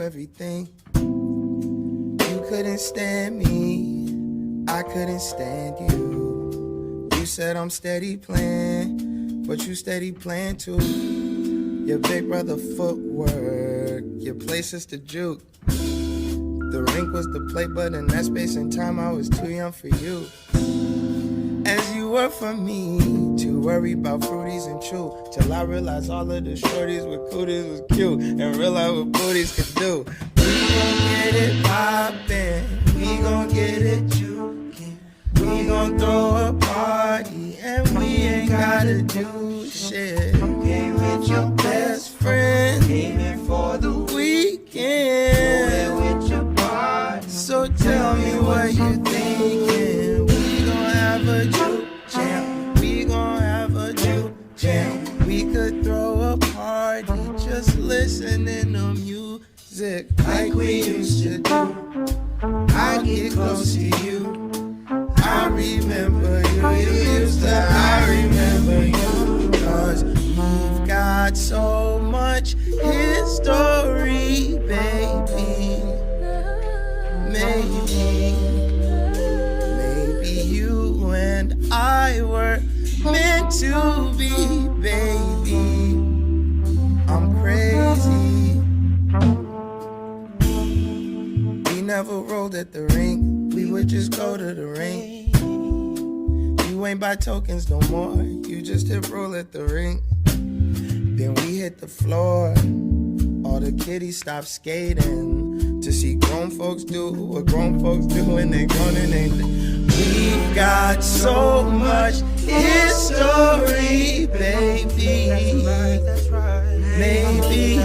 everything. You couldn't stand me, I couldn't stand you. You said I'm steady playing, but you steady playing too. Your big brother footwork, your place is the juke. The rink was the play, but in that space and time I was too young for you. As you were for me, to worry about fruities and chew, till I realized all of the shorties with cooties was cute, and realized what booties could do. We gon' get it poppin', we gon' get it jukin', we gon' throw a party, and we ain't gotta do shit. You came with your best friend, came in for the weekend, with your party. So tell me what you thinking. We gon' have a juke music like we used to do. I get close to you. I remember you. I remember you. 'Cause we've got so much history, baby. Maybe you and I were meant to be, baby. I'm crazy. We never rolled at the rink. We would just go to the rink. You ain't buy tokens no more. You just hit roll at the rink. Then we hit the floor. All the kiddies stop skating to see grown folks do what grown folks do, and they gone and they. We've got so much history, baby. That's right. Maybe